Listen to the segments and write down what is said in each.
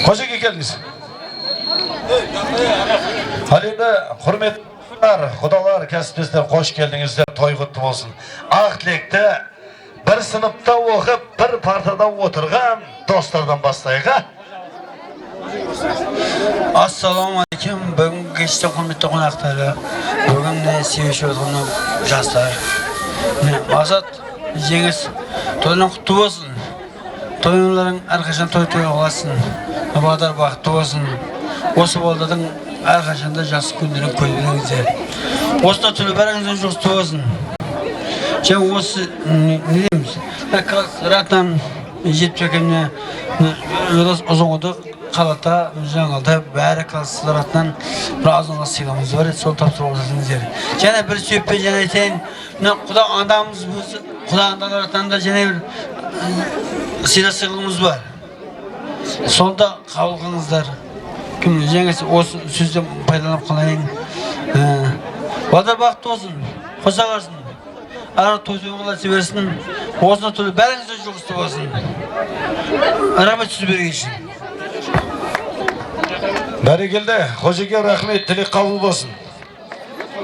Hoş geldiniz. Halinde hürmetler, kudalar, kesipsizler, hoş geldinizler, toy kutlu olsun. Aktilekte bir sınıfta okup, bir partada oturgan dostlardan başlayık ha? Assalamu alaikum. Bugün geçti hürmetli konakları. Bugün ne sevişiyor onu jaslar. Maksat Cengiz toyun kutlu olsun. Toyunların arkadaşın toy olasın. Abadar vakti olsun. Osu boldadın arkadaşında jas günlerin koyduğunuzda. Osta türlü berenizin justu olsun. Cem osu ne diyeyim? Raktan jetçekemne uzun oldu. Kalata, Jangal'da bari klaslarından razı sigamız var. Sol taptır olursunuz yeri. Cene bir süppe ceneten ne kuda adamımız bu kuda adalarından da cene bir silah sığımız var. Solda kavganızlar. Kim cengesi o sözden faydalanıp kalayın. Vada vakti olsun. Hoşça kalsın. Ara tozuğunla seversin. Olsun türlü berinize çok üstü olsun. Araba sözü bir geçin. Berekelde, hocaga rahmet, tilek kabul olsun.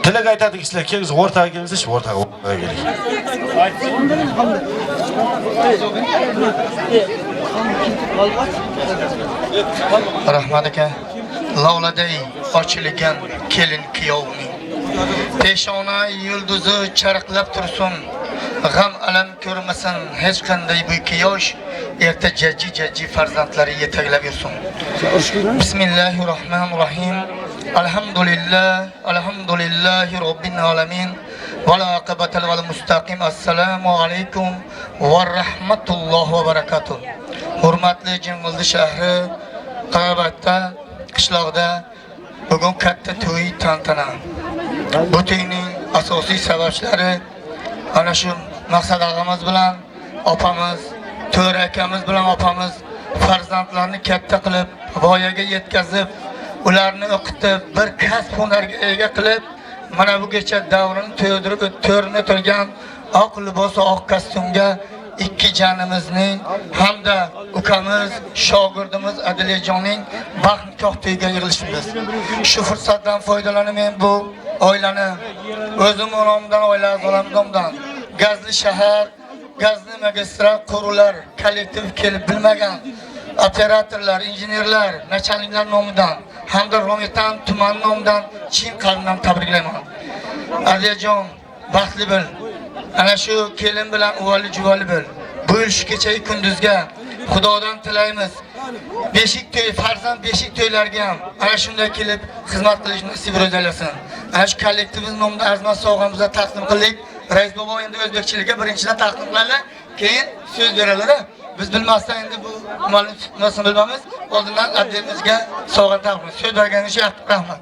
Tilek aytadık sizler, keliniz ortaga kelingizchi, ortaga keling. Rahmat aka, lavladay ochilgan kelin kuyovning. Peshona yulduzi charaqlab tursin. G'am alam ko'rmasin hech qanday bu yosh erta jajji farzandlari yetaklab yursin. Bismillahirrohmanirrohim. Alhamdulillahi robbil alamin. Val aqibatul val mustaqim. Assalomu alaykum va rahmatullohi va barakatuh. Hurmatli Jing'ildi shahri, Qarabatda, qishloqda bugun katta to'y tantana. Bu to'yning asosiy sabablari ana shu maqsad og'amiz bilan opamiz, to'ra akamiz bilan opamiz farzandlarni katta qilib, voyaga yetkazib, ularni o'qitib, bir kasb hunarga ega qilib, mana bugacha davrini to'ydirib to'rni turgan oq libos, oq kostyumga ikki janimizning hamda ukamiz, shogirdimiz Adilejonning baxt nikoh to'yiga yig'ilishimiz. Shu fursatdan foydalanib men bu oilani o'zim nomdan, oila a'zolarimdan Gazli shahar, Gazli magistrat quruvlar kollektiv kelib bilmagan operatorlar, injenerlar, nachalniklar nomidan hamda Romitan tuman nomidan chin qalbimdan tabriklayman. Adilejon, baxtli bo'l. Ana shu kelin bilan uvoli juvoli bo'l. Bu shu kechagi kunduzga Xudodan tilaymiz. Beshik to'y, farzand beshik to'ylarga ham ana shunday kelib xizmat qilish nasib etsin. Ana shu kollektivimiz nomidan arzimas sovg'amizni taqdim qildik. Rais bobo endi o'zbekchilikka birinchidan taqdim qiladi, keyin so'z beradilar. Biz bilmasdan endi bu ma'lumotni bilamiz. Oldindan adlimizga sovg'a taqdim. So'z berganingiz uchun rahmat.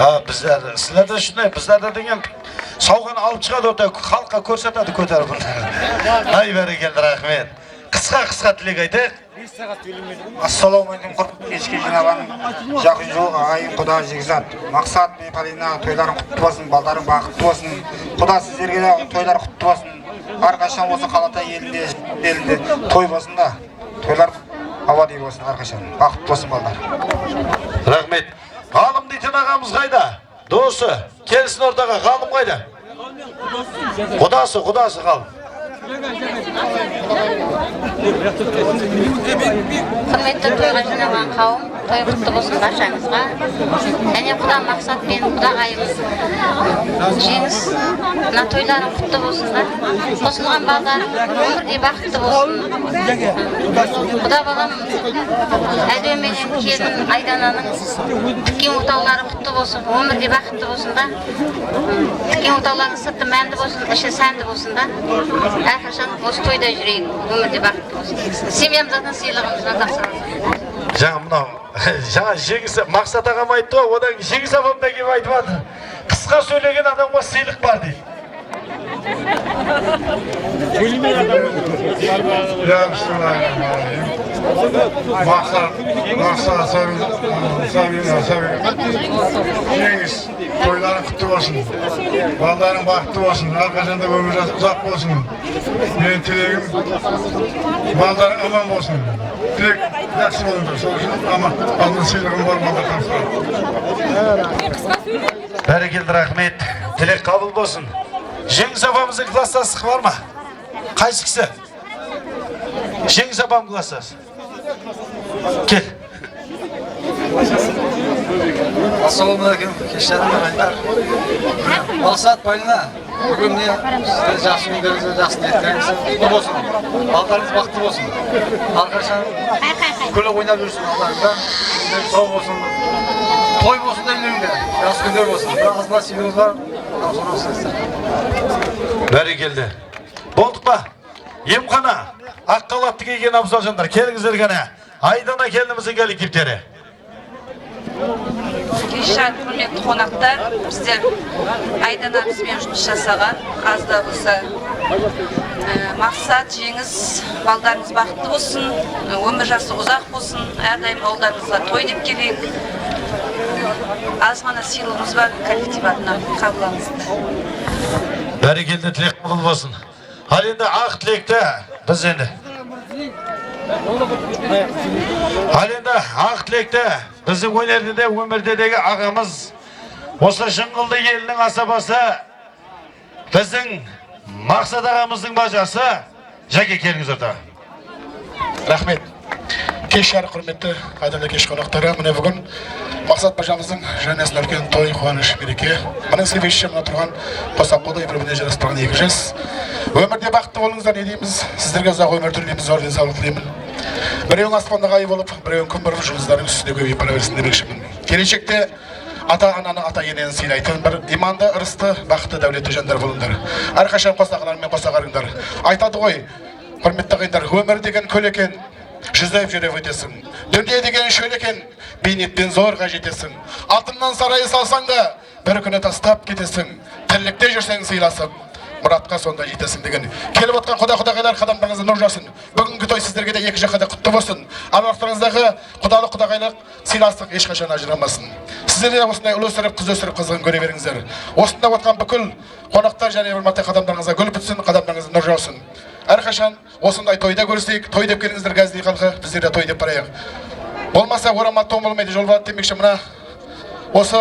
Ha, sizlarda shunday, bizlarda degan sovg'ani olib chiqadi, o'ta xalqqa ko'rsatadi, ko'tarib. Hay berekelde, rahmat. Qisqa tilak aytaylik. Assalomu alaykum qurbi kechki janobaning yaqin yo'q ayın Xudo jigzat. Maqsad bepalina to'ylaring qutlu bo'lsin, baldaring baxtli bo'lsin. Xudo sizlarga to'ylar qutlu bo'lsin. Har qachon bo'lsa qalata elinde to'y bo'lsin-da. To'ylar avodiy bo'lsin har qachon. Baxtli bo'lsin baldar. Rahmat. G'olim deytin og'amiz qayda? Do'sti, kelsin o'rtaga, g'olim qayda? Xudosi g'olim. Hürmetli to'yga jo'nagan qavm, to'y qutlu bo'lsin barchangizga. Ya'ni Xudo maqsad men Xudog'ayimiz Cengiz na to'ylaring qutlu bo'lsinlar. Qo'shilgan ba'zan umrga baxtli bo'lsin. Xudo bolam Adem menen kelin Aydananing tikkan o'tovlari qutlu bo'lsin. Umrga baxtli bo'lsin-da. Tikkan o'tovlarning sirti menda bo'lsin, ishi sanda bo'lsin-da. Arkadaşlar o'z to'yda yuraylik, umrga baxtli bo'lsin. Semyamizdan siylig'imizdan taqsim. Жаңа Cengiz maqsad og'am aytdi, odan Cengiz opamdan kelib aytmadi. Qisqa so'ylagan odamga siyliq bor deydi. Maksat Cengiz toyları toyların kutlu olsun. Balların baktı olsun. Arkasında ömür uzak olsun. Benim dileğim balların aman olsun. Dilek yakşı olundur. Sonuçta ama aldığın sıylığım var balda kalsın. Berekildi rahmet. Dilek kabul olsun. Cengiz apamızın klassası var mı? Qaysi? Cengiz apam klassası. Gel. Assalomu alaykum. Kechqurun rahmatlar. Maqsad Polina. Bugun siz yaxshi kunlaringiz, yaxshi niyatlaringiz qutlug' bo'lsin. Baldaringiz baxtli bo'lsin. Arkadaşlar kulib o'ynab yursin Allohdan. Sog' bo'lsin. To'y bo'lsin uyingizda. Yaxshi kunlar bo'lsin. Az nasibingiz var. Berekildi. Bo'ldik mi? Emxona. Aqqalatni kiygan afzaljonlar, kelingizlar gana. Aydana kelinimizning kolektivlari. Kechqurun hurmatli qonaqlar, bizlar Aydanamiz bilan жұмыс жасаған, аз да болса мақсат жеңіс, балдарыңыз бақытты болсын, өмір жасы ұзақ болсын, әрдайым балдарыңызға той деп келейік. Аз ғана сыйлығымыз бар, коллектив атынан қабыл алыңыздар. Berekildi, tilek kabul olsun. Hal endi aq tilekte biz endi. Hal endi aq tilekte bizim oynardida ömürdedeki ağamız Osla Şıngıldı elinin asabası bizim Maqsat ağamızın bacası Jake keliniz orta. Rahmet. Kechqurun hurmatli qadrli kech qo'noqlari, mana bugun Maqsat bajamizning janasini ulkan to'y quvonish mereke. Mana sevishimni turgan Qo'saqo'da bir-birini jarastirgan ekimiz. Өмірде бақытты болыңыздар не дейміз? Сіздерге ұзақ өмір тілейміз, зор денсаулық тілеймін. Біреуің аспандағы ай болып, біреуің күн бұрып жұлдыздардың үстінде көбейіп бара берсін демекшімін. Келешекте ата-ананы ата-енені сыйлайтын бір иманды, ырысты, бақытты, дәулетті жандар болыңдар. Әрқашан қосағылармен қосағарыңдар. Айтады ғой, құрметті ағайындар, өмір деген көл екен, жүздеп жүріп өтесің. Дүние деген шөл екен, бейнетпен зорға жетесің. Алтыннан сарайы салсаң да, бір күні тастап кетесің. Тірлікте жүрсең сыйласып, мұратқа сонда жетесің деген. Келіп отқан құда-құдағайлар қадамдарыңызды нұр жасын. Бүгінгі той сіздерге де екі жаққа да құтты болсын. Аруақтарыңыздағы құдалық-құдағайлық сыйластық ешқашан ажырамасын. Сіздер де осындай ұл өсіріп, қыз өсіріп, қызығын көре беріңіздер. Осында отқан бүкіл қонақтар және үрмәтті қадамдарыңызға гүл бітсін, қадамдарыңызды нұр жаусын. Әрқашан осындай тойда көрсек, той деп келіңіздер газди халқы, біздер де той деп барайық. Болмаса орама том болмайды, жол болады демекші мына. Осы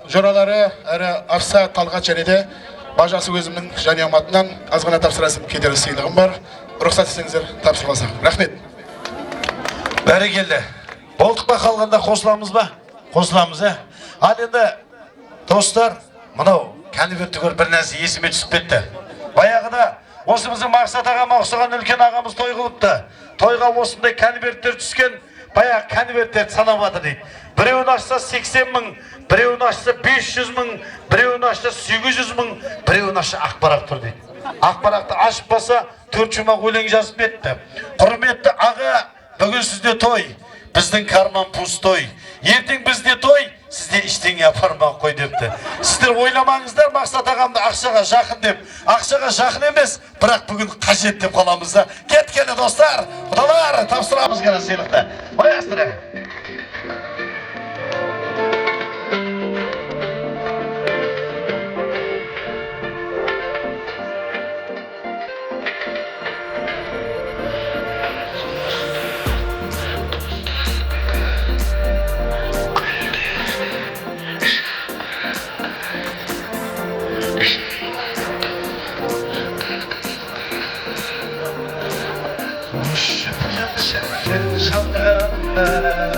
жоралары әрі Афса Талғат және де бажасы өзімнің және аматынан азғана тапсырасым кетері сыйлығым бар. Рұқсат етсеңіздер тапсырмасақ. Рахмет. Бәрі келді. Болдық па қалғанда қосыламыз ба? Қосыламыз, ә? Ал енді, достар, мұнау, конвертті көріп бір нәрсе есіме түсіп кетті. Баяғыда осымыздың Мақсат ағама ұқсаған үлкен ағамыз той қылыпты. Тойға осындай конверттер түскен, баяғы конверттерді санамады дейді. Біреуін ашса 80 мың, біреуін ашса 500 мың, біреуін ашса 800 мың, біреуін ашса ақпарақ тұр дейді. Ақпарақты ашып баса 4 жұмақ өлең жазып кетті. Құрметті аға, бүгін сізде той, біздің карман пустой. Ертең бізде той, сізде іштеңе апармақ қой депті. Сіздер ойламаңыздар Мақсат ағамды ақшаға жақын деп. Ақшаға жақын емес, бірақ бүгін қажет деп қаламыз да. Кеткені достар, құдалар, тапсырамыз ғана сыйлықты. Баястыры. Sen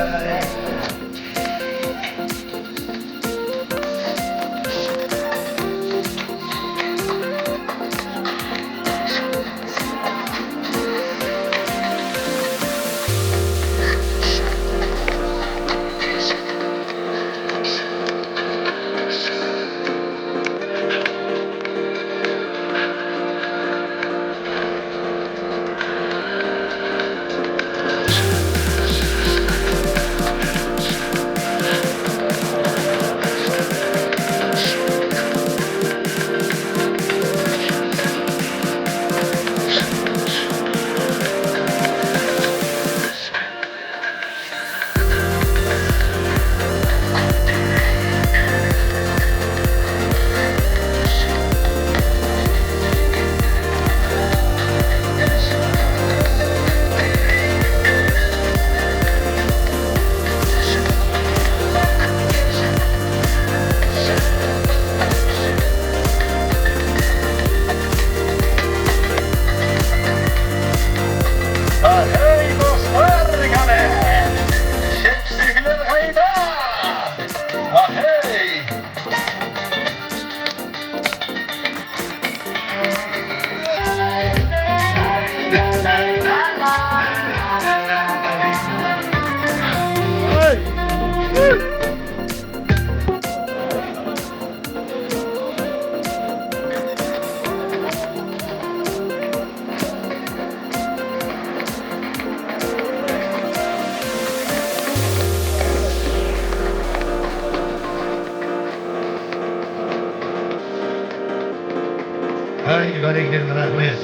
Ай, бәрекелді, рахмет.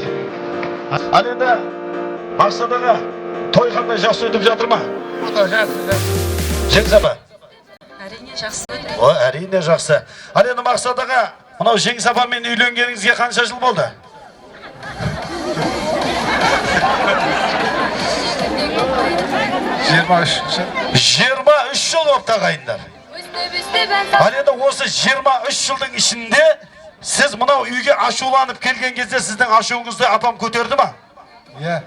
Ал енді Мақсат аға, той қандай жақсы өтіп жатыр ма? Жеңіс апа? Әрине жақсы өтті. О, әрине жақсы. Ал енді Мақсат аға, мынау Жеңіс апамен үйленгеніңізге қанша жыл болды? Жиырма үш жыл болып тағайындар. Ал енді осы 23 жылдың ішінде сіз мынау үйге ашуланып келген кезде сіздің ашуыңызды апам көтерді ма? Иә.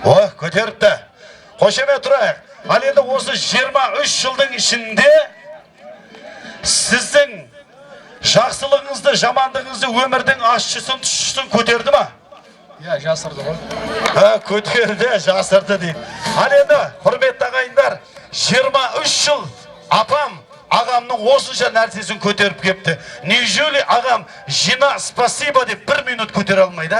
О, көтеріпті. Қошемет тұрайық. Ал енді осы 23 жылдың ішінде сіздің жақсылығыңызды, жамандығыңызды, өмірдің ащысын, тұщысын көтерді ма? Иә, жасырды ғой. Көтерді, жасырды дейді. Ал енді, құрметті ағайындар, 23 жыл апам ағамның осынша нәрсесін көтеріп кепті. Неужели ағам жина спасибо деп 1 минут көтере алмайды?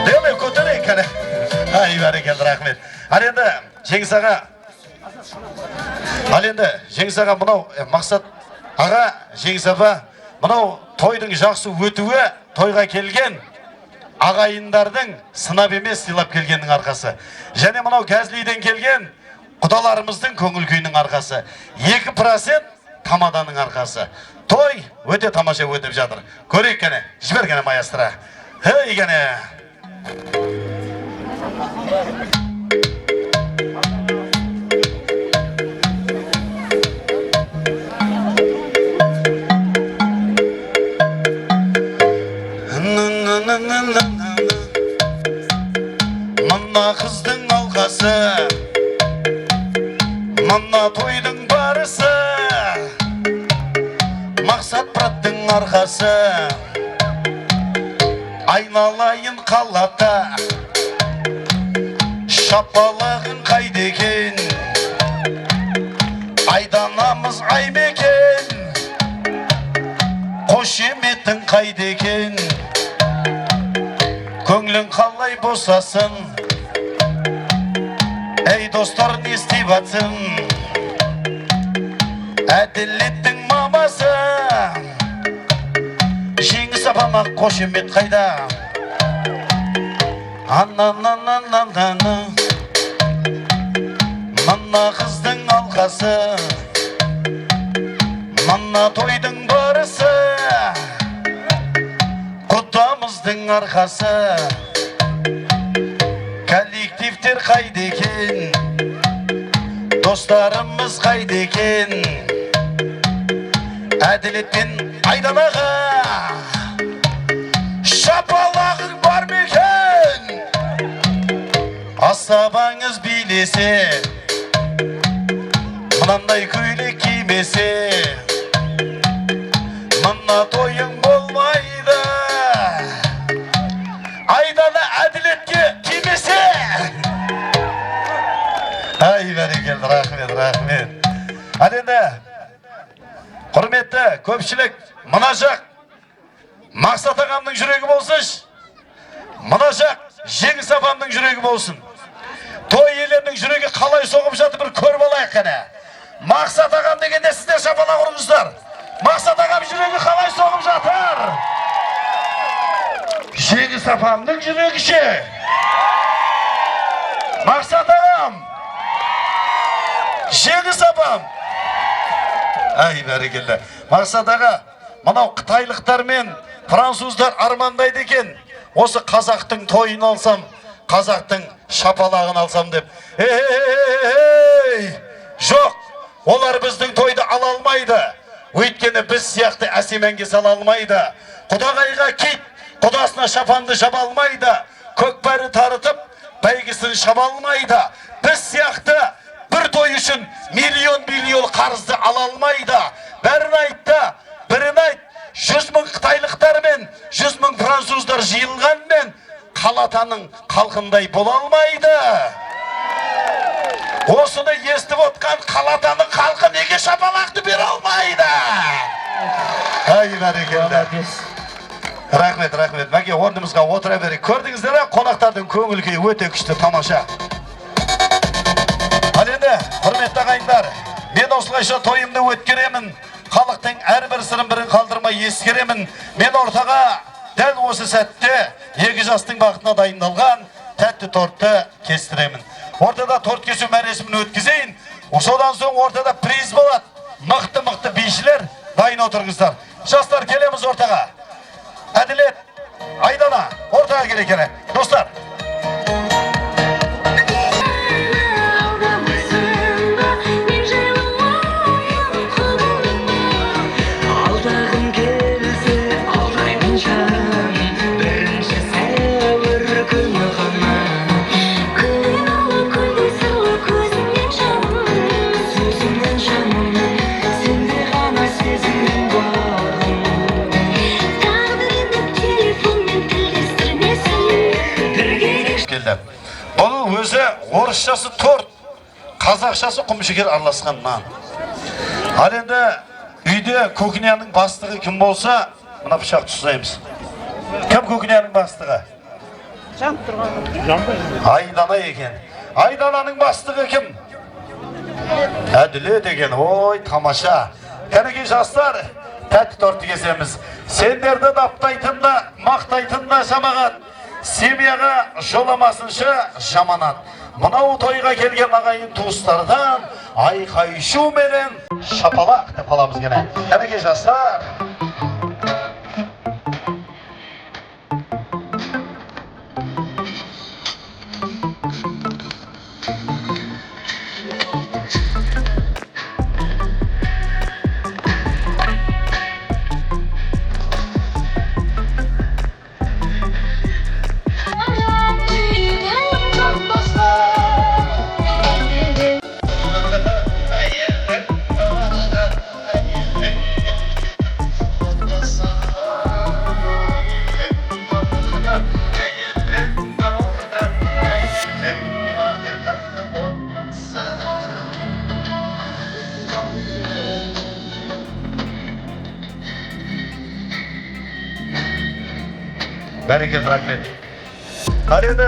Демей көтерейік кәне. Ай, бәрекелді, рахмет. Ал енді, Жеңіс аға, мынау Мақсат аға, Жеңіс апа, мынау тойдың жақсы өтуі, тойға келген ағайындардың сынап емес сыйлап келгеннің арқасы. Және мынау Кәзлиден келген құдаларымыздың көңіл күйінің арқасы. 2% тамаданың арқасы. Той өте тамаша өтіп жатыр. Көрейік кәне, жібер кәне маэстро. Хей кәне. Мына қыздың алғасы, мына тойдың барысы, Мақсат браттың арқасы. Айналайын қалата, шапалағын қайда екен, айданамыз аймекен, қошеметтің қайда екен, көңлің қалай босасын, ей достар не істеп атсын, әділеттің мамасы, Жеңіс апама қошемет қайда? Анна-на-на-на-на-на, мына қыздың алғасы, мына тойдың барысы, құдамыздың арқасы. Коллективтер қайда екен, достарымыз қайда екен, әділетпен айданаға шапалағың бар ма екен? Асабаңыз билесе, мынандай көйлек кимесе, мына тойың болмайды. Айдана әділетке тимесе. Ай, бәрекелді, рахмет, рахмет. Ал енді, құрметті көпшілік, мына жақ Мақсат ағамның жүрегі болсыш, мына жақ Жеңіс апамның жүрегі болсын. Той елерінің жүрегі қалай соғып жатыр, бір көріп алайық қане. Мақсат ағам дегенде сіздер шапалақ ұрыңыздар. Мақсат ағам жүрегі қалай соғып жатыр? Жеңіс апамның жүрегі ше. Мақсат ағам, Жеңіс апам. Ай, бәрекелді. Мақсат аға, мынау қытайлықтар мен француздар армандайды екен, осы қазақтың тойын алсам, қазақтың шапалағын алсам деп. Жоқ, олар біздің тойды ала алмайды. Өйткені біз сияқты әсемәнге сала алмайды. Құдағайға кит, құдасына шапанды жаба алмайды. Көкбәрі тарытып, бәйгісін шаба алмайды. Біз сияқты бір той үшін миллион қарызды ала алмайды. Бәрін айтты, бірін айт. 100 мың қытайлықтар мен 100 мың француздар жиылғанмен қалатаның қалқындай бола алмайды. Осыны естіп отқан қалатаның қалқы неге шапалақты бере алмайды? Ай, бәрекелді. Рахмет, рахмет. Мәке орнымызға отыра берейік. Көрдіңіздер, қонақтардың көңіл күйі өте күшті, тамаша. Ал енді, құрметті ағайындар, мен осылайша тойымды өткеремін. Халықтың әрбір сырын бірін қалдырмай ескеремін. Мен ортаға дәл осы сәтте екі жастың бақытына дайындалған тәтті тортты кестіремін. Ортада торт кесу мәресімін өткізейін. Содан соң ортада приз болады. Мықты бишілер дайын отырыңыздар. Жастар, келеміз ортаға. Әділет, Айдана, ортаға келе керек. Достар. Бұл өзі орысшасы торт, қазақшасы құмшекер араласқан нан. Ал енді үйде көкнияның бастығы кім болса, мына пышақ тұсаймыз. Кім көкнияның бастығы? Айдана екен. Айдананың бастығы кім? Әділет екен. Ой, тамаша. Кәнеки жастар, тәтті тортты кесеміз. Сендерді даптайтын да, мақтайтын да жамағат. Семьяға жоламасыншы жаманат. Мынау тойға келген ағайын туыстардан айқай-шу менен шапалақ деп аламыз гене. Кәнеки жастар. Бәрекелді, рахмет. Ал енді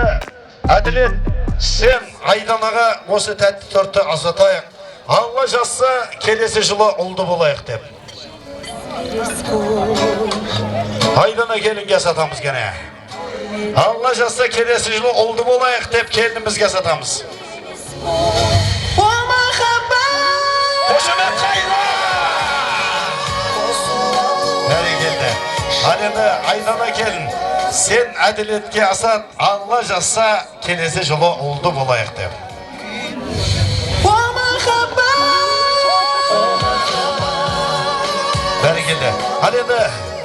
Әділет, сен Айданаға осы тәтті тортты азатайық. Алла жазса, келесі жылы ұлды болайық деп. Айдана келінге сатамыз гене. Алла жазса, келесі жылы ұлды болайық деп келінімізге сатамыз. Қошемет қайда! Бәрекелді. Ал енді Айдана келін. Сен Әділетке асат, Алла жазса, келесі жылы ұлды болайық деп. Бәрекелді. Ал енді,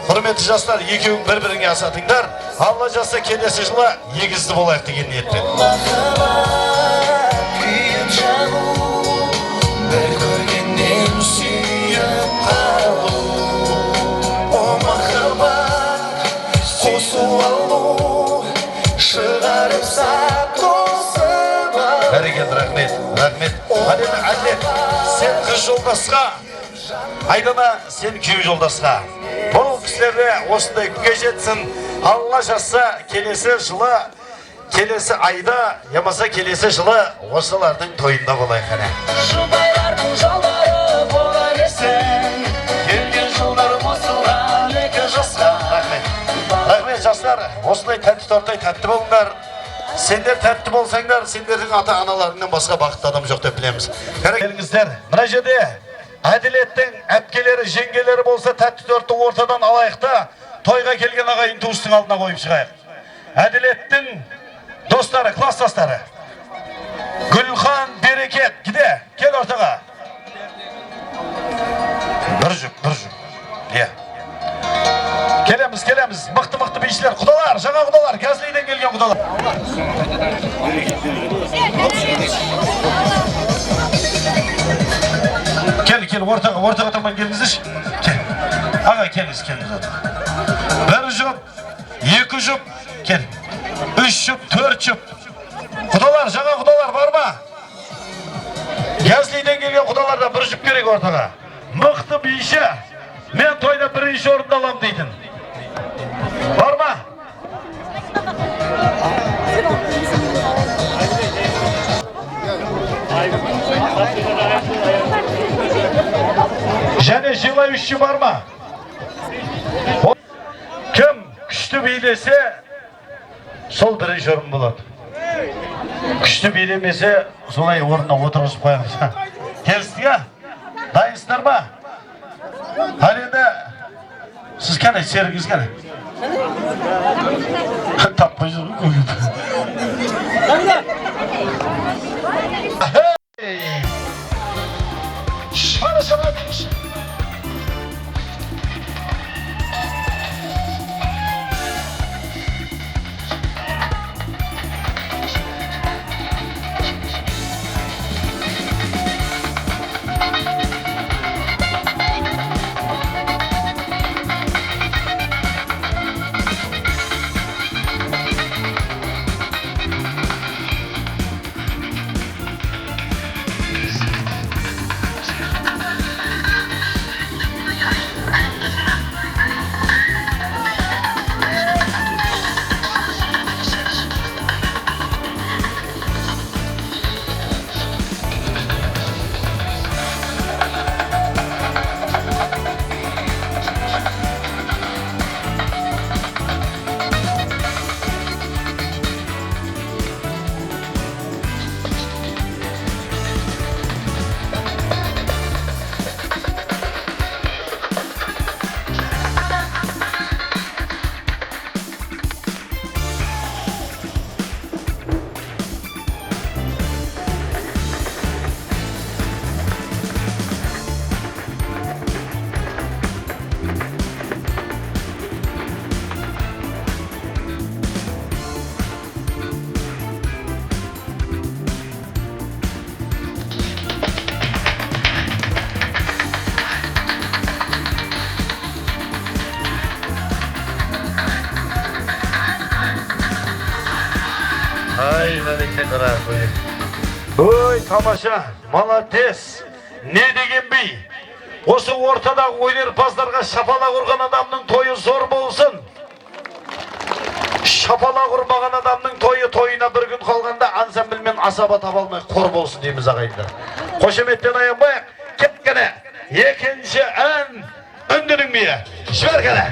құрметті жастар, екеуің бір-біріңе асатыңдар, Алла жазса, келесі жылы егізді болайық деген ниетпен. Бәрекелді, рахмет, рахмет. Ал енді Әділет, сен қыз жолдасқа, Айдана, сен күйеу жолдасқа. Бұл кісілерде осындай күнге жетсін. Алла жазса, келесі жылы, келесі айда, ямаса келесі жылы осылардың тойында болайық қане. Жұбайлардың жолдары бола берсін, келген жылдар қосылған екі жасқа. Рахмет. Рахмет, жастар, осындай тәтті торттай тәтті болыңдар. Сендер тәтті болсаңдар, сендердің ата-аналарыңнан басқа бақытты адам жоқ деп білеміз. Келіңіздер, мына жерде Әділеттің әпкелері, жеңгелері болса тәтті тортты ортадан алайықта, тойға келген ағайын туыстың алдына қойып шығайық. Әділеттің достары, класстастары. Гүлхан, Берекет, кеде, кел ортаға. Бір жүк. Келеміз, мықты бейшілер, құдалар, жаңа құдалар, Кәзілейден келген құдалар. Кел, ортаға таман келіңіздерші. Кел, аға келіңіз. Бір жұп, екі жұп, кел. Үш жұп, төрт жұп. Құдалар, жаңа құдалар бар ма? Кәзілейден келген құдаларда бір жұп керек ортаға. Мықты бейші, мен тойда бірінші орында алам дейтін. Бар ма? Және желающий бар ма? Kim kuchli biylese sol birinchi o'rin bo'ladi. Kuchli biylemese solay o'rniga o'tirg'izib qo'yamiz. Kelsizga? Dayıslarma. Halinde siz qanday seringiz qanday? Tapmaysiz mı ko'yib? Şöyle söyleyeyim. Ay bereketler abi. Oy tamaşa, malades. Ne degen bey? Осы ортада өнерпаздарға шапалақ ұрған адамның тойы зор болсын. Шапалақ ұрмаған адамның тойы тойына бір күн қалғанда ансамбль мен асаба таба алмай қор болсын дейміз ағайындар. Қошеметтен аянбайық. Кеткені екінші ән үндінің мие. Жібергені.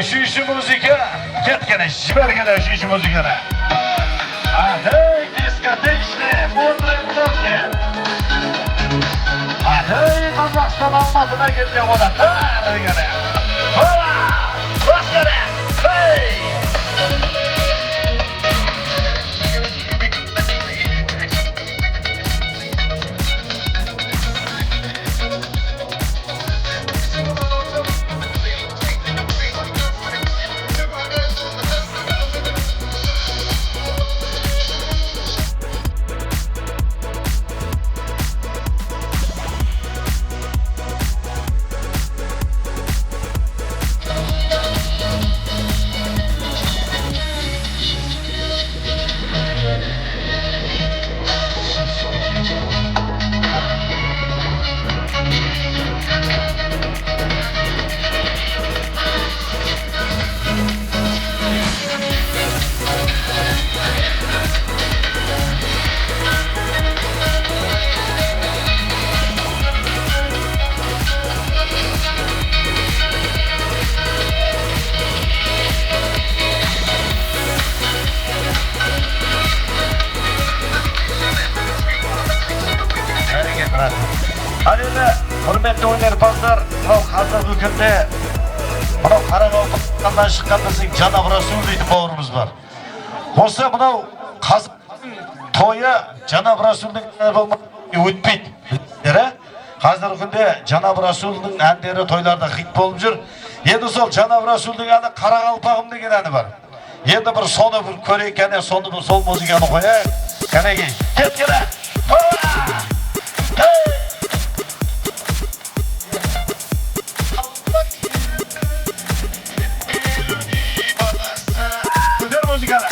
Üçüncü müzika, ketkene, жібергені üçüncü müzikаны. Aday diskotечный, мудрый музыки. Aday Қазақстан алматына келген одан. Дегені. Ола! Басқаны! Hey! Hürmetli өнерпаздар, мынау қазіргі күнде мынау Қарақалпақтан шыққан біздің Жанап Расул дейтін бауырымыз бар. Осы мынау қазақтың тойы Жанап Расулдың өтпейді. Қазіргі күнде Жанап Расулдың әндері тойларда хит болып жүр. Енді сол Жанап Расулдың әні Қарақалпағым деген әні бар. Енді бір соны бір көрейік, кәне соны бір сол музыканы қояйық. Кәнеге, кет-келе! Көтер музыканы!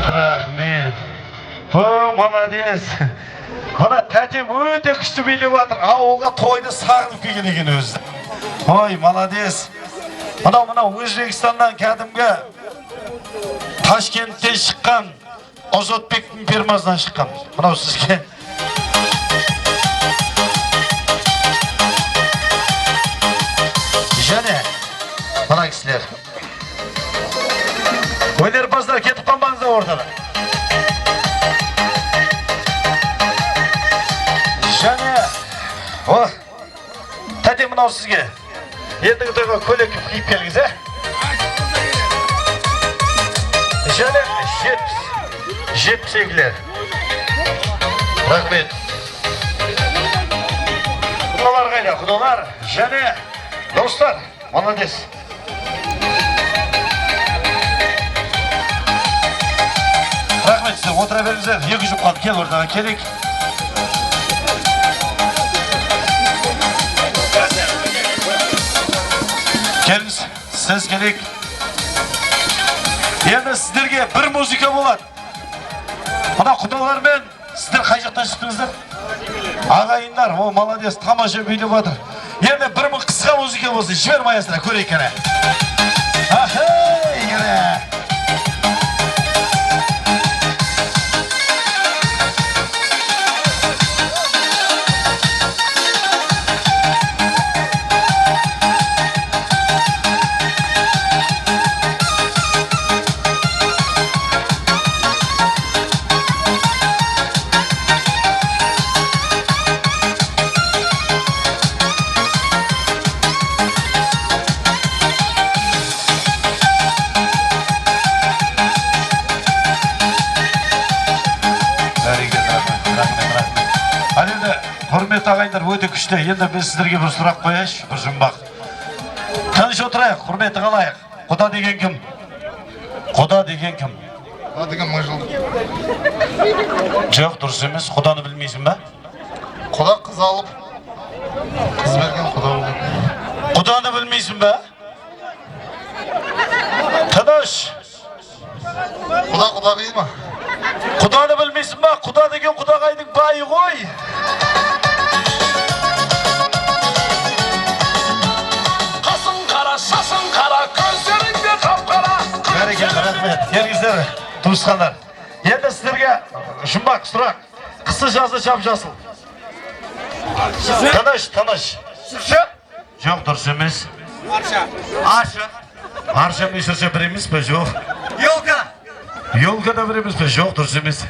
Рахмет. Молодец. Мына тәтем өте күшті билеп жатыр. Ауылға тойды сағынып келген екен өзі. Ой, молодец. Мынау Өзбекстаннан кәдімгі Ташкенттен шыққан Озотбектің фирмасынан шыққан. Мынау сізге. Және мына кісілер. Өнерпаздар кетіп қалмаңыздар ортада. Және, тәте мынау сізге. Ендігі тойға көйлек киіп келіңіз, Және 70-егілер. Рахмет. Құдалар қайда, құдалар. Және, достар, молодец. Рахмет сіздер, отыра беріңіздер, екі жұп қалды, кел ортаға келік. Келіңіз, сіз келік. Енді сіздерге бір музыка болады. Мына құдалармен сіздер қай жақтан шықтыңыздар? Ағайындар, о, молодец, тамаша билеп жатыр. Енді бір қысқа музыка болсын, жібер маясына, көрейік кәне. Ахей, кәне. Құрметті ағайындар, өте күшті. Енді біз сіздерге бір сұрақ қояйыншы, бір жұмбақ. o'tirayық, құрметті қалайық. Құда деген кім? Құда деген кім? Құда деген мың жыл. Жоқ, дұрыс емес. Құданы білмейсің ба? Құда қыз алып, қыз берген құда болды. Құданы білмейсің ба? Тыныш. Құда değil ма? Құданы білмейсің ба? Құда деген құдағайдың байы ғой. Қасың қара, шашың қара, көздеріңде қап-қара. Бәрекелді, рахмет. Келіңіздер, туысқандар. Енді сіздерге жұмбақ сұрақ. Қысы жазы жап-жасыл. Тыныш. Жоқ, дұрыс емес. Арша мен шырша бір емес пе? Жоқ. Елка да бір емес пе? Жоқ, дұрыс емес.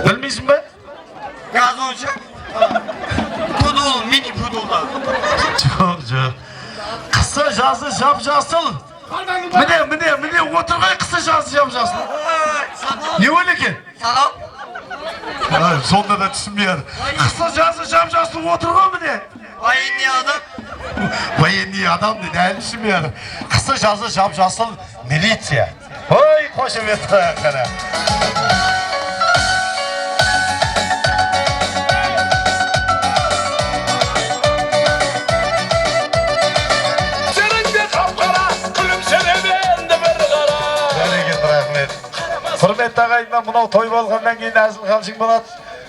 Білмейсің бе? Pudul, mini pudulda. Жоқ. Қысы жазы жап-жасыл. Міне, отырғай қысы жазы жап-жасыл. Не өл екен? Сонда да түсінбейді. Қысы жазы жап-жасыл отырғай міне. Военный адам дейді, әлі түсінбейді. Қысы жазы жап-жасыл милиция. Ой, қошемет қана. Құрметті ағайыннан мұнау той болғаннан кейін әзіл қалжың болады.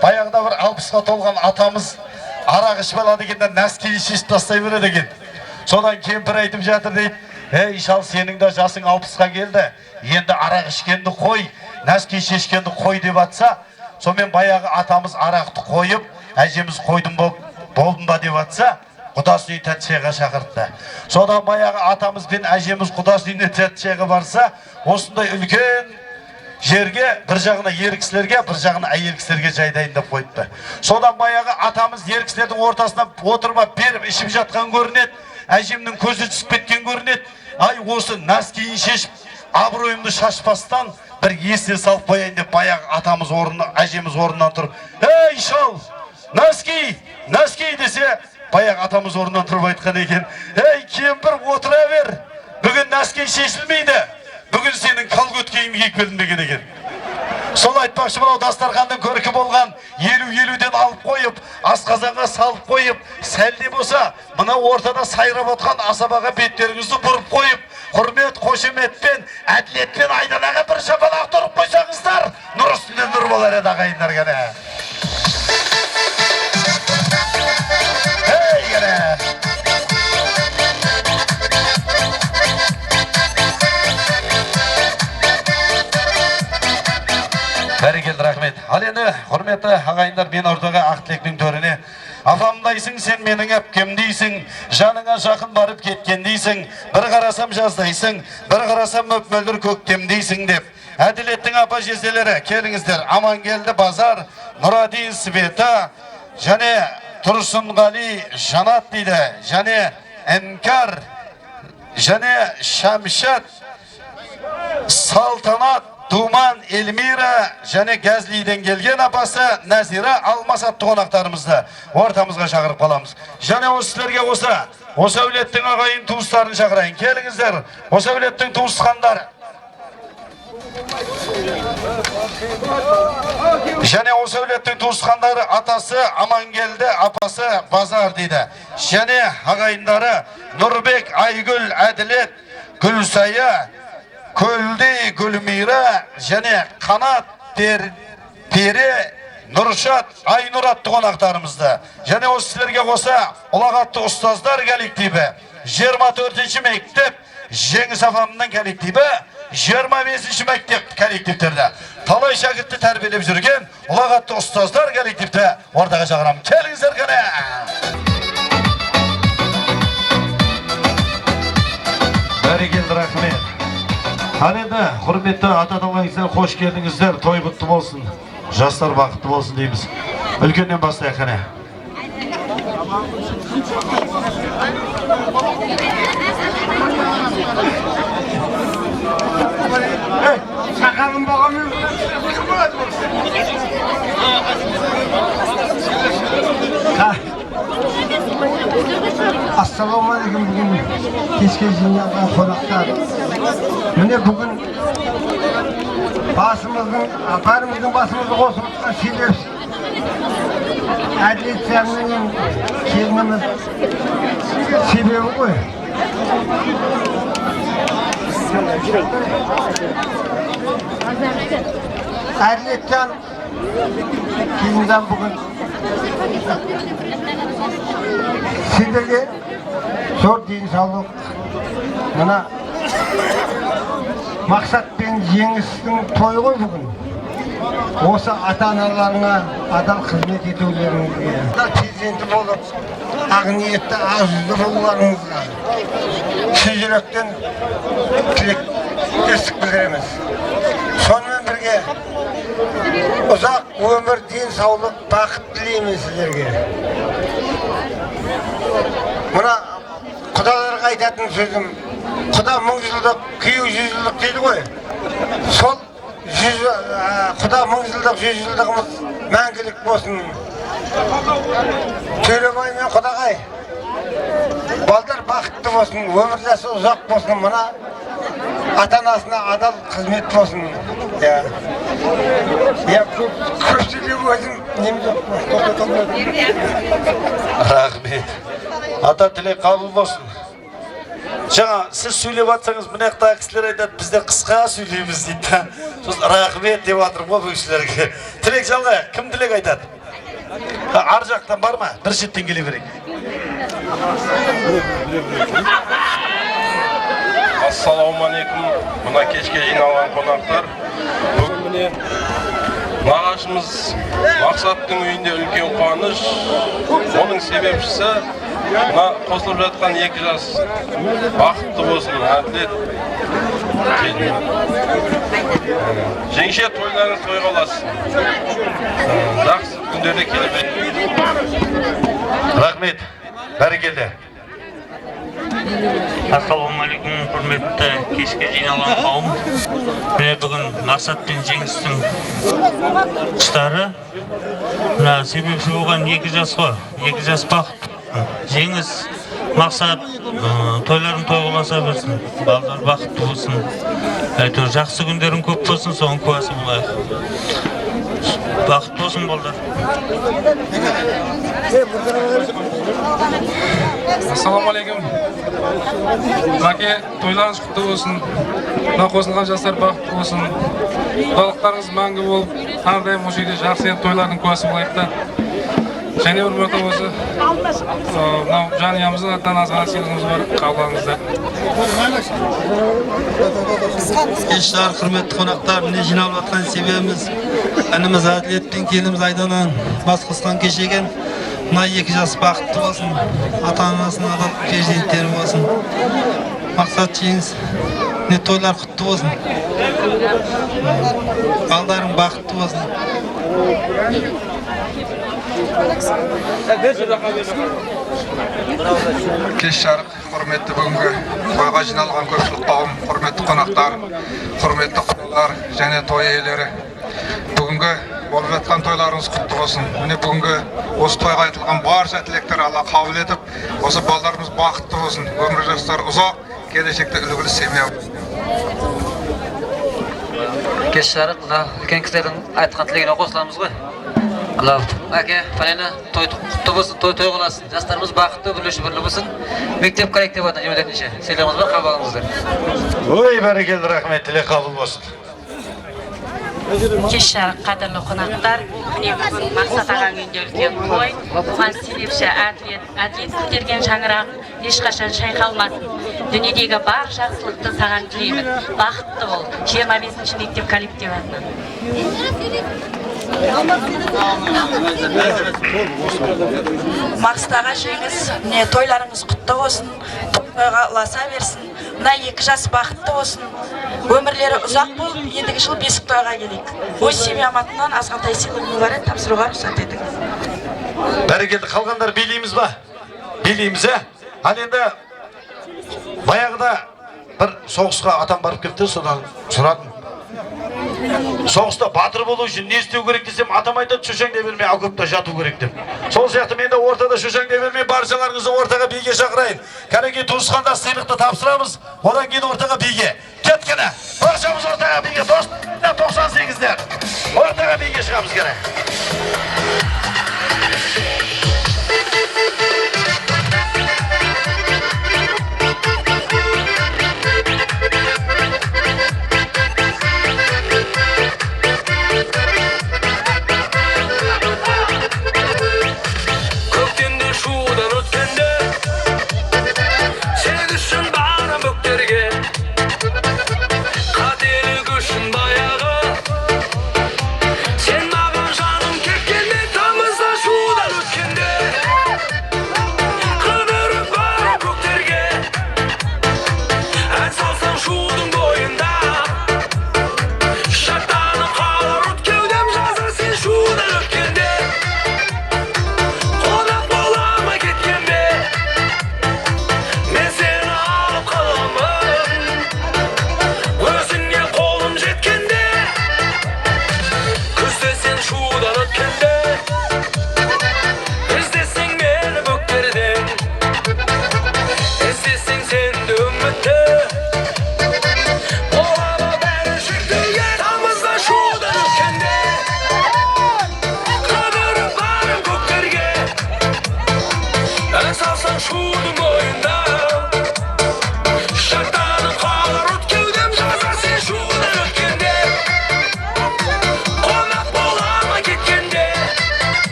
Баяғыда бір 60-ға толған атамыз арақ ішіп алады екен, нәскиді шешіп тастай береді екен. Содан кемпір айтып жатыр дейді, ей шал, сенің де жасың 60-ға келді, енді арақ ішкенді қой, нәски шешкенді қой деп атса, сонымен баяғы атамыз арақты қойып, әжеміз қойдың болдың ба деп атса, құдасы үйі тәтшеға шақыртты. Содан баяғы атамыз бен әжеміз құдасы үйіне тәтшеға барса, осындай үлкен жерге бір жағына ер кісілерге, бір жағына әйел кісілерге жайдайындап қойыпты. Содан баяғы атамыз ер кісілердің ортасына отырып беріп ішіп жатқан көрінеді, әжемнің көзі түсіп кеткен көрінеді. Ай, осы нәскиін шешіп, абыройымды шашпастан бір есіне салып қояйын деп баяғы атамыз әжеміз орнынан тұрып, ей шал, нәски десе, баяғы атамыз орнынан тұрып айтқан екен, ей кемпір, отыра бер, бүгін нәски шешілмейді. Бүгін сенің қалгөт киім киіп келдім деген екен. Сол айтпақшы, мынау дастарханның көркі болған 50-50-ден алып қойып, асқазанға салып қойып, сәлде болса, мына ортада сайрап отқан асабаға беттеріңізді бұрып қойып, құрмет, қошеметпен, әділетпен айданаға бір шапалақ тұрып қойсаңыздар, нұр үстінде нұр болар еді ағайындар ғана. Ей ғана! Бәрекелді, рахмет. Ал енді, құрметті ағайындар, мен ортаға Ақтілектің төріне. Апамдайсың, сен менің әпкемдейсің, жаныңа жақын барып кеткендейсің, бір қарасам жаздайсың, бір қарасам мөп-мөлдір көктемдейсің деп. Әділеттің апа жезделері, келіңіздер. Амангелді Базар, Нұради Света, және Тұрсынғали Жанат дейді, және Әнкар, және Шамшат, Салтанат, Думан Эльмира және Газлиден келген апасы Назира Алмасатты қонақтарымызды ортамызға шақырып қаламыз. Және осы сіздерге осы әулеттің ағайын туыстарын шақырайын. Келіңіздер, осы әулеттің туысқандары. Және осы әулеттің туысқандары атасы Амангелді, апасы Базар дейді. Және ағайындары Нұрбек, Айгүл, Әділет, Гүлсая, Көлдей Гүлмира және Қанат Пере Нұршат Айнұр атты қонақтарымызды. Және осы сіздерге қоса ұлағатты ұстаздар коллективі, 24-ші мектеп Жеңіс апамның коллективі, 25-ші мектеп коллективтерді. Талай шәкіртті тәрбиелеп жүрген ұлағатты ұстаздар коллективті ортаға шақырамын. Келіңіздер қане! Бәрекелді, рахмет. Ал енді, құрметті ата-аналарыңыздар, қош келдіңіздер, той құтты болсын, жастар бақытты болсын дейміз. Үлкеннен бастайық қане. Сақалым бағамен кім болады бұл? Assalamualaikum bugün kechki jinoyat qonaqlar. Mene bugün aparimizin basımızı qo'shib sebep adliyaning kelmamiz sebebi qo'y. Adliyatdan kimden bugün sizlerge zor din sağlık mana maksat ben jеңістің toyu ғой bugün. Осы ата-аналарыңа адал қызмет етулеріңізге, президенті болып, ақ ниетті, ақ жүзді болуларыңызға шын жүректен тілектестік білдіреміз. Сонымен бірге ұзақ өмір, денсаулық, бақыт тілеймін сіздерге. Мына құдаларға айтатын сөзім, құда 1000 жылдық, күйеу 100 жылдық дейді ғой. Сол құда 1000 жылдық, 100 жылдығымыз мәңгілік болсын. Төлебай мен құдағай, балдар бақытты болсын, өмір жасы ұзақ болсын, мына ата-анасына адал қызмет болсын. Көпшілік өзім нем жоқ. Рахмет. Ата тілек қабыл болсын. Жаңа сіз сөйлеп атсаңыз, мына жақтағы кісілер айтады, бізде қысқа сөйлейміз дейді. Сосын рахмет деп жатыр ғой бұл кісілерге. Тілек жалғайық, кім тілек айтады? Ар жақтан бар ма? Бір шеттен келе берейік. Ассалаумалейкум. Мына кешке жиналған қонақтар. Бүгін міне нағашымыз Мақсаттың үйінде үлкен қуаныш. Оның себепшісі мына қосылып жатқан 2 жас бақытты болсын, әділет. Жеңше тойларыңыз тойға оласын. Жақсы күндерде келе берейік. Рахмет. Бәрекелді. Ассалаумалейкум, құрметті кешке жиналған қауым. Міне бүгін Мақсат пен Жеңістің тұстары. Себепші болған 2 жас қой, 2 жас бақыт. Жеңіс, Мақсат тойларын тойғыласа берсін, балдар бақытты болсын. Әйтеуір жақсы күндерің көп болсын, соның куәсі болайық. Бақыт болсын балдар. Ассалаумалейкум. Мәке, тойларыңыз құтты болсын. Мына қосылған жастар бақытты болсын. Құдалықтарыңыз мәңгі болып, әрдайым осы үйде жақсы тойлардың куәсі болайық та. Және бір мөрті осы, жанұямыздың атынан азған сыйлығымыз бар, қабылдаңыздар. Кештар, құрметті қонақтар, міне жиналып жатқан себебіміз ініміз Әділет пен келініміз Айданнан бас қосқан кеш екен. Мына 2 жас бақытты болсын, ата-анасының адал перзенттері болсын. Мақсат Жеңіс, не тойлар құтты болсын. Балдарың бақытты болсын. Кеш жарық, құрметті бүгінгі тойға жиналған көпшілік қауым, құрметті қонақтар, құрметті құдалар және той иелері. Бүгінгі болып жатқан тойларыңыз құтты болсын. Міне бүгінгі осы тойға айтылған барша тілектер Алла қабыл етіп, осы балдарымыз бақытты болсын. Өмір жастар ұзақ, келешекте үлгілі семья. Кеш жарық, үлкен кісілердің айтқан тілегіне қосыламыз ғой. Әке, Фалена, той құтты болсын, той қыласын. Жастарымыз бақытты, бірлі болсын. Мектеп керек деп атынан 24-ші. Селеміз бар, қабыл алыңыздар. Ой, бәрекелді, рахмет, тілек қабыл болсын. Кеш жарық, қадірлі қонақтар, міне бүгін Мақсат ағаң үйінде үлкен той. Бұған себепші әділет көтерген шаңырағың ешқашан шайқалмасын. Дүниедегі бар жақсылықты саған тілеймін. Бақытты бол. 25-ші мектеп коллективі атынан. Мақсат аға, Жеңіс, міне тойларыңыз құтты болсын, тойға ұласа берсін. Мына 2 жас бақытты болсын. Өмірлері ұзақ болып, ендігі жыл бесік тойға келейік. Өз семьям атынан азғантай сыйлығым бар еді, тапсыруға рұқсат етіңіз. Бәрекелді, қалғандар билейміз ба? Билейміз, Ал енді баяғыда бір соғысқа атам барып кетті, содан сұрадым. Соғыста батыр болу үшін не істеу керек десем, атам айтады, шөшеңде бермей окопта жату керек деп. Сол сияқты мен де ортада шөшеңде бермей баршаларыңызды ортаға биге шақырайын. Кәнекей туысқанда сыйлықты тапсырамыз, одан кейін ортаға биге. Кеткені, баршамыз ортаға биге, достар 98-дер. Ортаға биге шығамыз керек.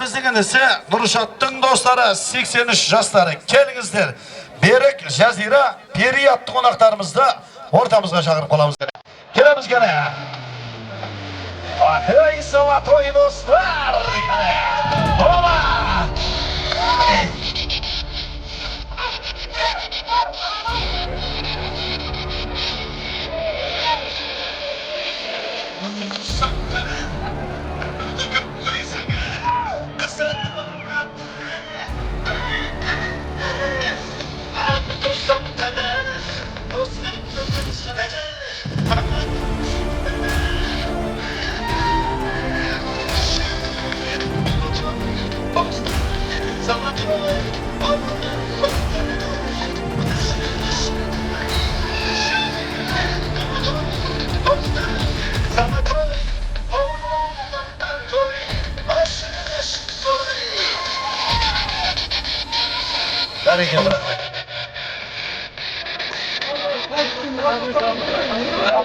Atamızın inisi Nurşat'ın dostları 83 yaşları. Kelingizler. Berek, Jazira, Peri attı konaklarımızda ortamızga çağırıp kalamız. Kelemiz gene ya. Hey sava toy dostlar. Ola.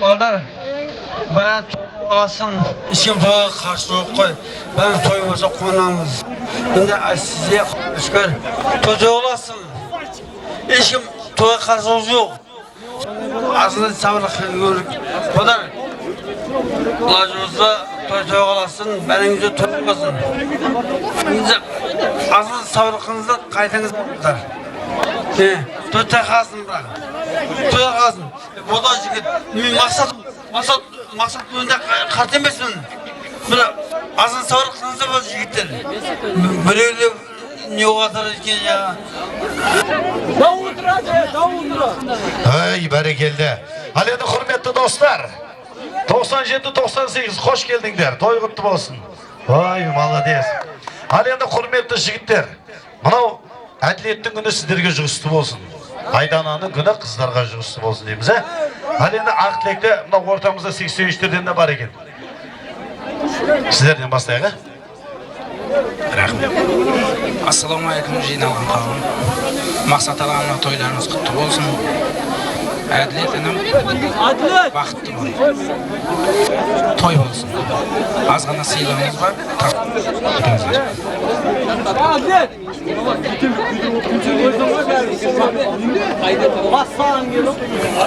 Balдар, bana alsın, işim toyga karşı yok koy. Ben toy olsa konağımız. Şimdi size şükür, toy olasın. İşim toyga karşı yok. Aslında sabırlık görük. Balдар, lacımızda toy olasın, benim yüzü toy olasın. Şimdi aslında sabırlıkınızda kayıtınız var. Toy kalsın bırak. Toy kalsın. Bu da maksat bunda kart emasman. Böyle azın sağlıklınızda bu yigitler. Böyle ne kadar ekan ya. Hey barakallah. Hali endi hurmatli do'stlar. 97-98 hoş geldinglar. To'y qutlu bo'lsin. Voy, молодец. Hali endi hurmatli yigitlar. Mana Adliyetin günü sizlarga jugusti bo'lsin. Aydananın günü qizlarga jugusti bo'lsin deymiz. Hali endi aqtlekda mana o'rtamizda 83 terden de bar ekan. Sizlardan boshlaylik. Rahmet. Assalomu alaykum jinoyat qavm. Maqsad alamni to'ylarimiz qutlu bo'lsin. Adliyat hanım baxtli bo'ling. To'y bo'lsin. Ozgina siylarimiz bor.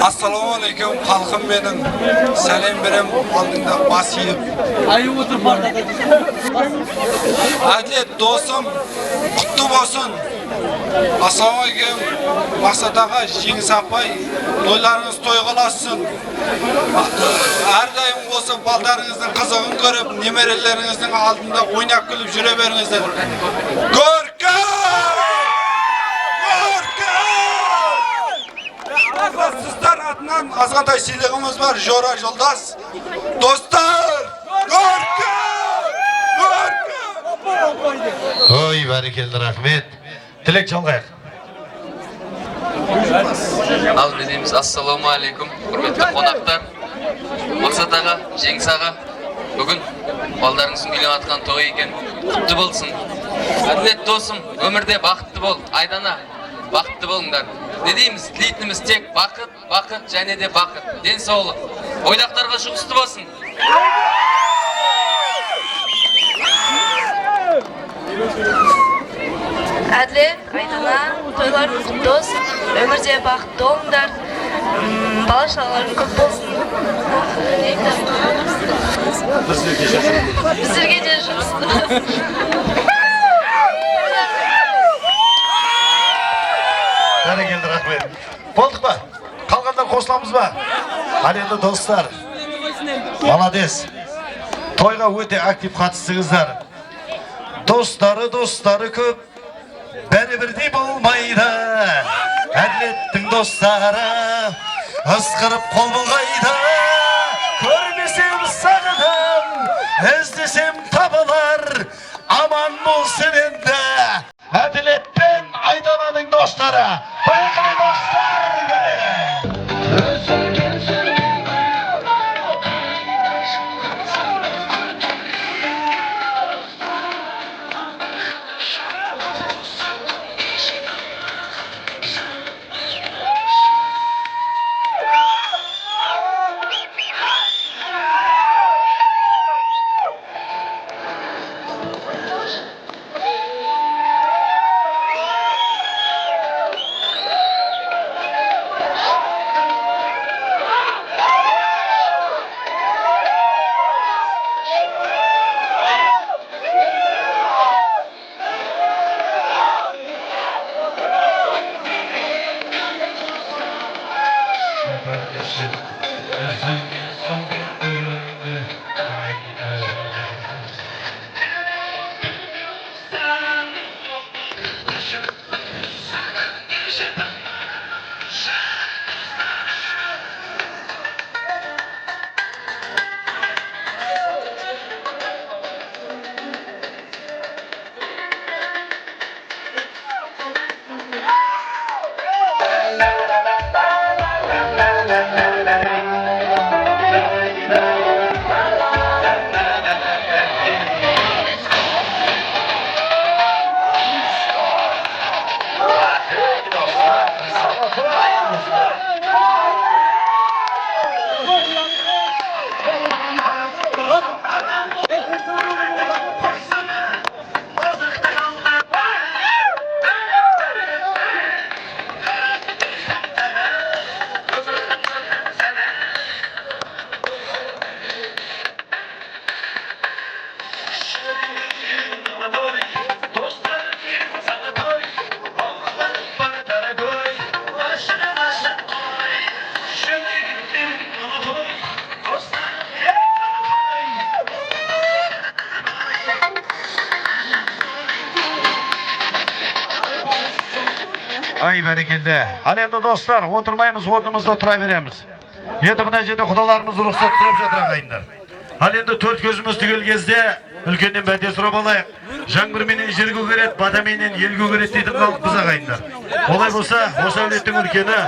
Assalomu alaykum xalqim mening. Salam berem oldingda basiyib. Ay o'tir pardada. Adlet do'stim qutlu bo'lsin. Assalomu alaykum. Maqsad ağa, Jengiz apay, to'ylaringiz to'yg'alasin. Har doim bo'lsa baldaringizning qizig'ini ko'rib, nemiralaringizning oldida o'ynab kulib yura beringizlar. Sizlar adından azg'antay siyligimiz var, Jora Yoldas. Dostlar, Oy, barakallah, rahmet. Tilak chalg'aylik. Al dediğimiz assalomu alaykum hurmatli qonaqlar. Maqsad ağa, Jengiz ağa, bugün baldaringizning uylanayotgan to'y ekan. Qutlu bo'lsin. Adlet do'stim, ömürde baxtli bo'l. Aydana, baxtli bo'linglar. Ne deymiz? Dileytimiz tek bakıt, bakıt, және de bakıt. Den sağlık. Oydaklarga jugusti bo'lsin. Adlet, Aydana, to'ylarimiz qutlu bo'lsin. Ömürde baxtli bo'linglar. Bala-chaqalaring ko'p bo'lsin. Bizlarga jugusti. Barakallah, rahmet. Bo'ldik mi? Qolganlar qo'shilamizmi? Hali endi do'stlar. Молодец. To'yga o'ta aktiv qatnashdingizlar. Dostları ko'p, beni birday bo'lmaydi. Adletning do'stlari asqirib qo'l bulg'aydi. Ko'rmasam saqadan, izlasam tabilar. Aman bo'lsin endi. Adletdan Aydana'nın dostları. Bayqay dostlar. Ay berekende. Hal endi dostlar, o'tirmaymiz, o'rnimizda o'tiraveramiz. Endi buna жерде xudolarimiz ruxsat berib жатыр ағайындар. Hal endi to'rt ko'zimiz tugel кезде үлкеннен бәте сұрап алайық. Жаңбыр менен жер көгерет, бата менен ел көгерет дейтін қалдық біз ағайындар. Олай болса, осы әулеттің үлкені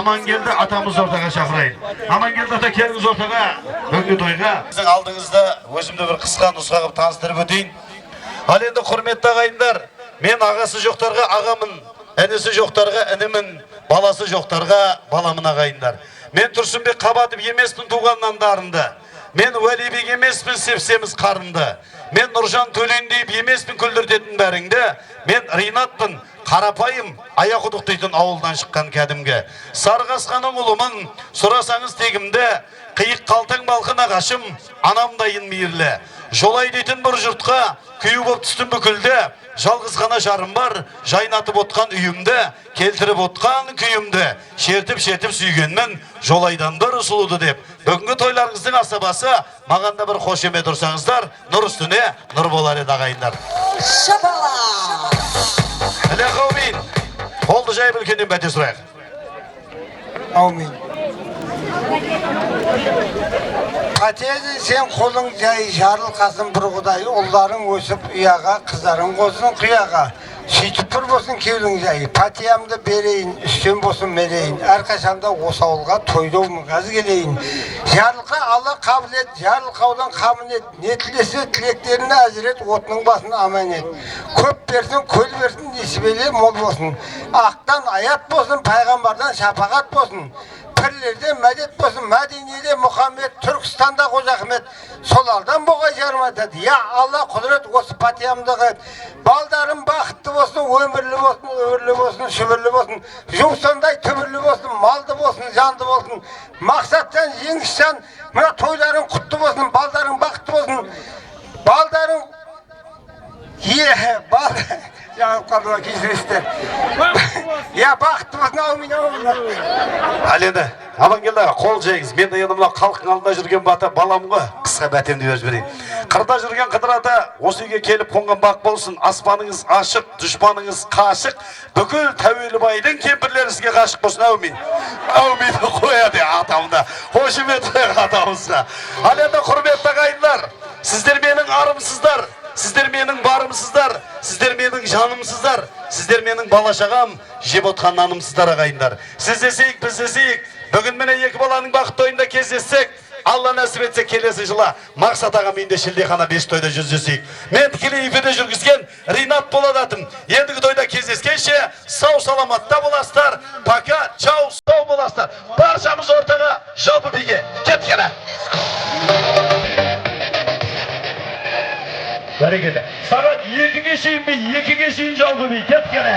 Амангелді атамыз ортаға шақырайын. Амангелді ата келіңіз ортаға, бүгінгі тойға. Сіздің алдыңызда өзімді бір қысқа нұсқа қылып таныстырып өтейін. Hal endi құрметті ағайындар, мен ағасы жоқтарға ағамын, інісі жоқтарға інімін, баласы жоқтарға баламын ағайындар. Мен Тұрсынбек Қабатов емеспін туғаннан дарынды. Мен Уәлибек емеспін сепсеміз қарынды. Мен Нұржан Төлендейіп емеспін күлдіртетін бәріңді. Мен Ринатпын, қарапайым, аяқұдық дейтін ауылдан шыққан кәдімгі. Сарғасқаның ұлымын, сұрасаңыз тегімді, қиық қалтаң балқына қашым, анамдайын мейірлі. Жолай дейтін бір жұртқа, күйі боп түстім бүкілді. Жалғыз ғана жарым бар, жайнатып отқан үйімді, келтіріп отқан күйімді, шертіп сүйгенмін, жолайдан бір сұлуды деп. Бүгінгі тойларыңыздың асабасы, мағанда бір қошемет тұрсаңыздар, нұр үстіне нұр болар еді ағайындар. Шабала! Әлі қаумин, қолды жай білкеннен бәте сұрайық. Аумин. Қатеді сен қолың жай жарылқасын бір құдай, ұлдарың өсіп ұяға, қыздарың қосын қияға. Сөйтіп бір болсын кеудің жай, патиямды берейін, үстен болсын мерейін. Әрқашанда осы ауылға тойдауым ғаз келейін. Жарылқа алла қабілет, жарылқаудан қамынет. Не тілесе тілектеріне әзірет, отының басын аманет. Көп берсін, көл берсін, несібеле мол болсын. Ақтан аят болсын, пайғамбардан шапағат болсын. Пірлерде мәдет болсын, Мәдинеде Мұхаммед, Түркістанда Қожа Ахмет, сол алдан боғай жарматады. Я Алла құдірет осы патиямдығы. Балдарым бақытты болсын, өмірлі болсын, өрлі болсын, шүбірлі болсын, жуқсандай түбірлі болсын, малды болсын, жанды болсын. Мақсаттан жеңістен, мына тойларың құтты болсын, балдарың бақытты болсын. Балдарың жаңып қалдыма кешіресіздер. Я бақытты болсын, аумин, аумин. Ал енді, Амангелді аға, қол жайыңыз. Мен де енді мына халықтың алдында жүрген бата балам ғой, қысқа бәтемді беріп жіберейін. Қырда жүрген Қыдыр ата осы үйге келіп қонған бақ болсын. Аспаныңыз ашық, дұшпаныңыз қашық. Бүкіл Тәуелбайдың кемпірлері сізге қашық болсын, аумин. Аумин қояды атамда. Қошемет атамызға. Ал енді құрметті ағайындар, сіздер менің арымсыздар. Сіздер менің барымсыздар, сіздер менің жанымсыздар, сіздер менің балашағам, жеп отқан нанымсыздар ағайындар. Сіз десейік, біз десейік, бүгін міне екі баланың бақыт тойында кездессек, Алла нәсіп етсе келесі жылы Мақсат ағам үйінде шілдехана 5 тойда жүздесейік. Мен тікелей эфирде жүргізген Ринат боладатым. Ендігі тойда кездескенше сау саламатта боласыздар. Пока, чау, сау боласыздар. Баршамыз ортаға жалпы биге кеткені. Бәрекелді. Сағат 2-ге шейін бе, 2-ге шейін жалпы бей, кеткені.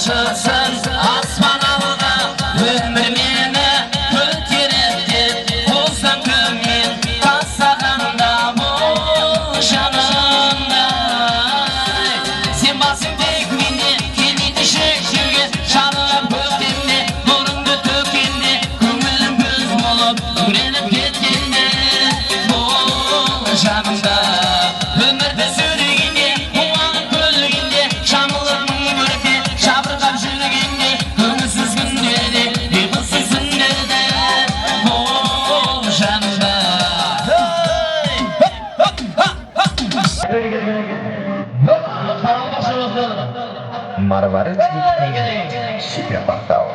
taşısın asman alına ömür meni köteretdi olsam kömin kasaganda bu şanında sen basın tek meni kelmedi şekşirge şanlap köktemde nurumdu tökende köngülüm göz bolup ürenip ketgende bu şanında ömürde sürgende ulanıp kölgende şamılırmın börte şabırgap жүргенде көңілсіз күндерде ұйқысыз түндерде бұл жанымда Marmaris Superportal.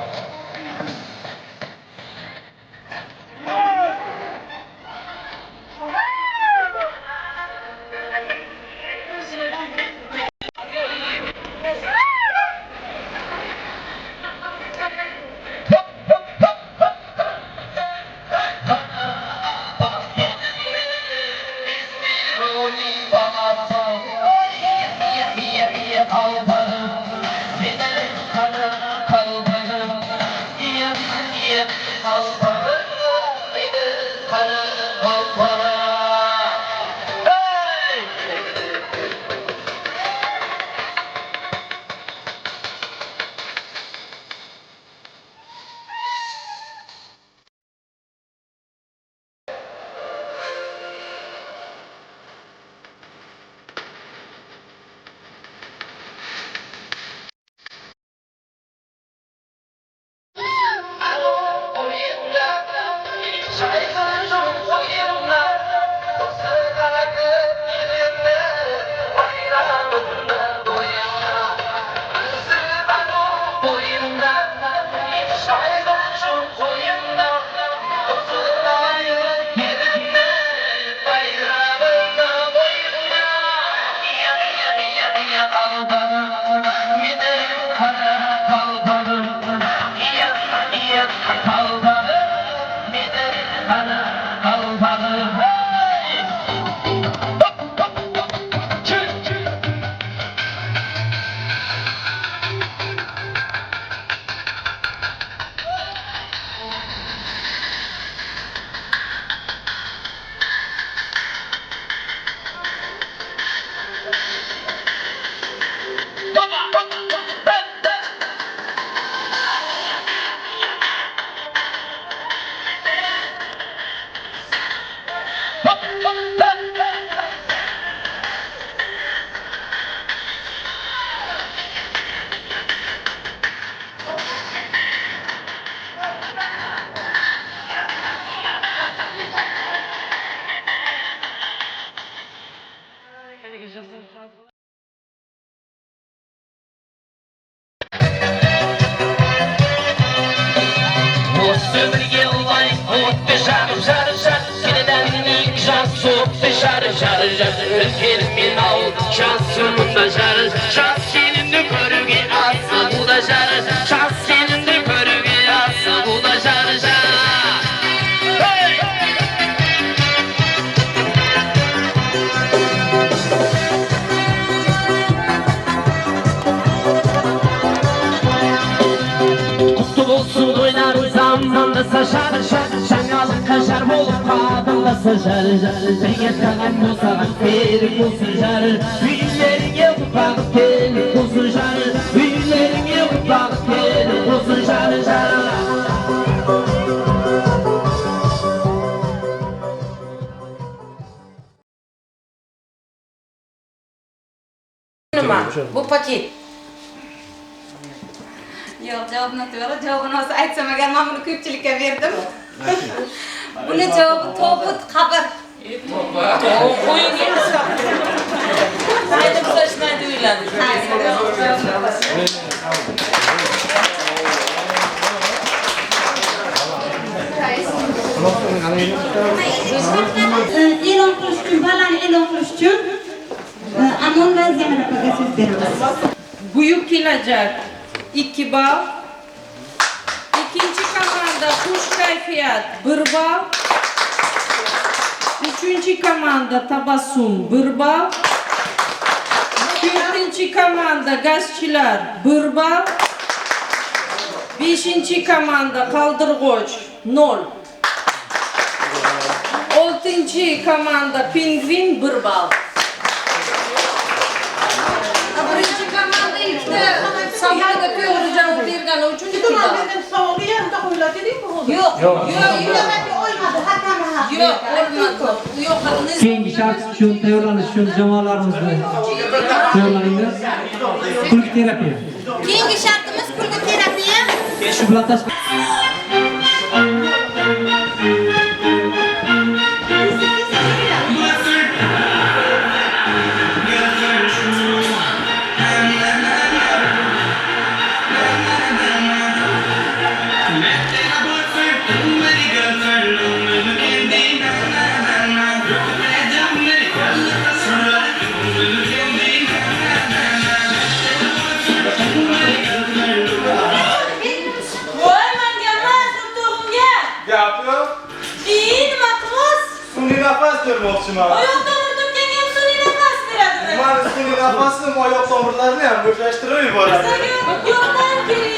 Sömürge olay, umutlu şar şar şar Sineden ilk şans soğuktu şar şar şar Özgerimin al, şans sonunda şar Şans senin de körüge atsa bu da şar Şans senin de körüge atsa bu da şar şar Hey! Kutlu olsun oynar zamanda saçar Şangalık kaşar bolup kadınla saçar Beget kalan bozağın ferik olsun jar Büyülerine kutlak telik olsun jar Büyülerine kutlak telik olsun jar Bu paket. Yok, cevabını atıyorum. Cevabını olsa aytsam agar ben bunu ko'pchilikka berdim. Buni javobi tobut qabr. Qo'ying endi sayda bizashmay deyiladi. E'lon qilish uchun, balani e'lon qilish uchun Amon va Zemira opaga so'z beramiz. Buyuk kelajak 2 bal. İkinci komanda Xush kayfiyat 1 bal. Üçüncü komanda Tabassum 1 bal. Dördüncü komanda Gazchilar 1 bal. 5-chi komanda Qaldırg'och 0. 6-chi komanda Pingvin 1 ball. Birinchi komanda ikkita savolga to'g'ri javob bergani uchun 2 ball. Benim savolga yanında qo'yiladi dedingmi? Yo'q, olmadi. Keyingi shart uchun tayyorlanish uchun jamoalarimizni tayyorlaymiz. Kulgi terapiya. Keyingi shartimiz kulgi terapiya. Shu bilan tashqari Oyoqdan urdirgan ham sun'iy nafas beradimi? Mana sun'iy nafasni oyoq tomirlarini ham bo'shashtirib yuboradi. Yordam bering,